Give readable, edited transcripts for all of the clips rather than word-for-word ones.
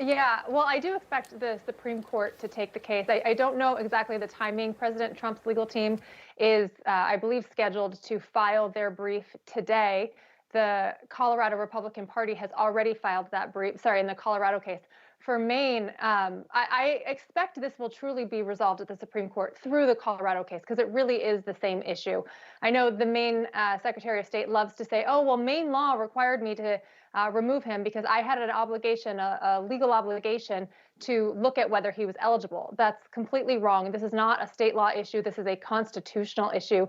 Yeah, well, I do expect the Supreme Court to take the case. I don't know exactly the timing. President Trump's legal team is, I believe, scheduled to file their brief today. The Colorado Republican Party has already filed that brief, sorry, in the Colorado case. For Maine, I expect this will truly be resolved at the Supreme Court through the Colorado case because it really is the same issue. I know the Maine Secretary of State loves to say, oh, well, Maine law required me to remove him because I had an obligation, a legal obligation to look at whether he was eligible. That's completely wrong. This is not a state law issue. This is a constitutional issue,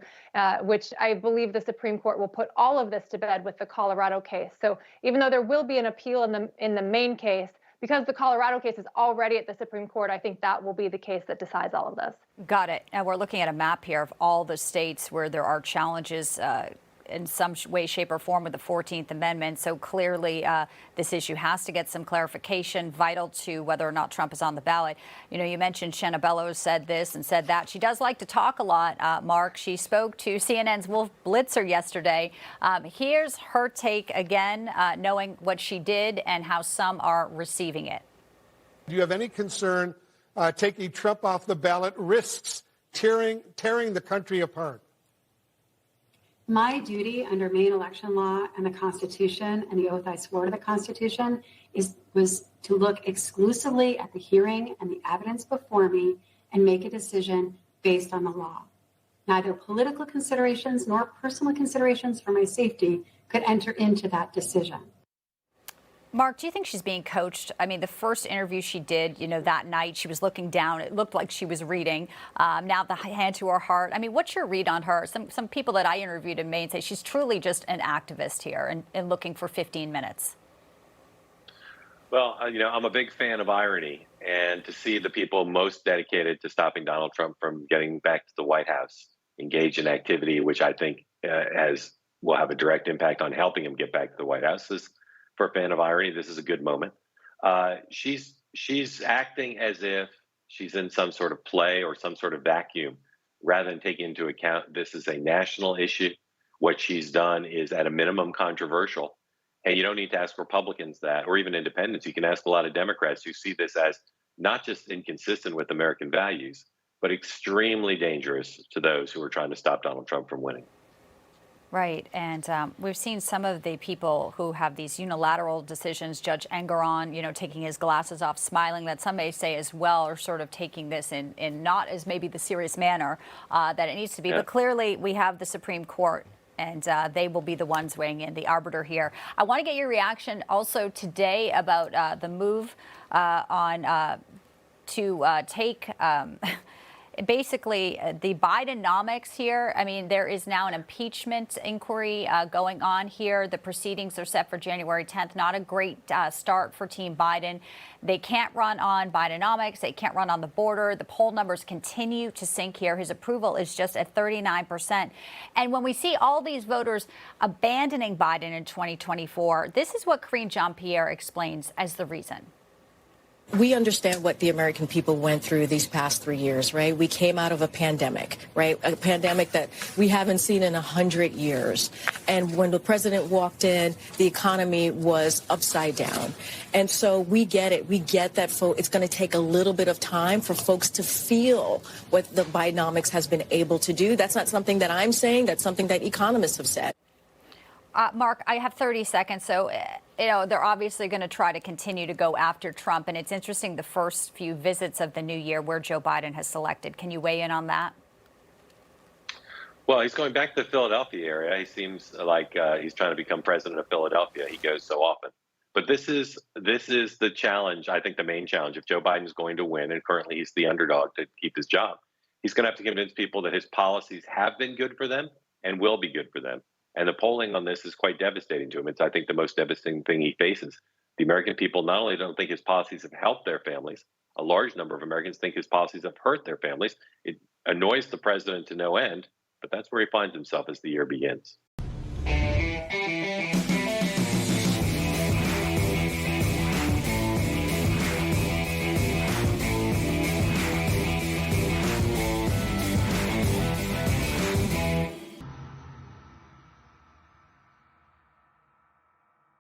which I believe the Supreme Court will put all of this to bed with the Colorado case. So even though there will be an appeal in the Maine case, because the Colorado case is already at the Supreme Court, I think that will be the case that decides all of this. Got it. Now we're looking at a map here of all the states where there are challenges in some way, shape, or form with the 14th Amendment. So clearly, this issue has to get some clarification, vital to whether or not Trump is on the ballot. You know, you mentioned Shanna Bellows said this and said that. She does like to talk a lot, Mark. She spoke to CNN's Wolf Blitzer yesterday. Here's her take again, knowing what she did and how some are receiving it. Do you have any concern taking Trump off the ballot risks tearing the country apart? My duty under Maine election law and the Constitution and the oath I swore to the Constitution was to look exclusively at the hearing and the evidence before me and make a decision based on the law. Neither political considerations nor personal considerations for my safety could enter into that decision. Mark, do you think she's being coached? I mean, the first interview she did, you know, that night, she was looking down. It looked like she was reading. Now the hand to her heart. I mean, what's your read on her? Some people that I interviewed in Maine say she's truly just an activist here and looking for 15 minutes. Well, you know, I'm a big fan of irony, and to see the people most dedicated to stopping Donald Trump from getting back to the White House engage in activity, which I think will have a direct impact on helping him get back to the White House, is, for a fan of irony, this is a good moment. She's acting as if she's in some sort of play or some sort of vacuum, rather than taking into account this is a national issue. What she's done is at a minimum controversial. And you don't need to ask Republicans that, or even independents. You can ask a lot of Democrats who see this as not just inconsistent with American values, but extremely dangerous to those who are trying to stop Donald Trump from winning. Right. And we've seen some of the people who have these unilateral decisions, Judge Engoron, you know, taking his glasses off, smiling, that some may say as well are sort of taking this in not as maybe the serious manner that it needs to be. Yeah. But clearly we have the Supreme Court, and they will be the ones weighing in, the arbiter here. I want to get your reaction also today about the move to take basically the Bidenomics here. I mean, there is now an impeachment inquiry going on here. The proceedings are set for January 10th. Not a great start for Team Biden. They can't run on Bidenomics. They can't run on the border. The poll numbers continue to sink here. His approval is just at 39%. And when we see all these voters abandoning Biden in 2024, this is what Karine Jean-Pierre explains as the reason. We understand what the American people went through these past 3 years, right? We came out of a pandemic, right? A pandemic that we haven't seen in 100 years. And when the president walked in, the economy was upside down. And so we get it. We get that it's going to take a little bit of time for folks to feel what the Bidenomics has been able to do. That's not something that I'm saying. That's something that economists have said. Mark, I have 30 seconds. So, you know, they're obviously going to try to continue to go after Trump. And it's interesting, the first few visits of the new year where Joe Biden has selected. Can you weigh in on that? Well, he's going back to the Philadelphia area. He seems like he's trying to become president of Philadelphia. He goes so often. But this is the challenge, I think the main challenge. If Joe Biden is going to win, and currently he's the underdog to keep his job, he's going to have to convince people that his policies have been good for them and will be good for them. And the polling on this is quite devastating to him. It's, I think, the most devastating thing he faces. The American people not only don't think his policies have helped their families, a large number of Americans think his policies have hurt their families. It annoys the president to no end, but that's where he finds himself as the year begins.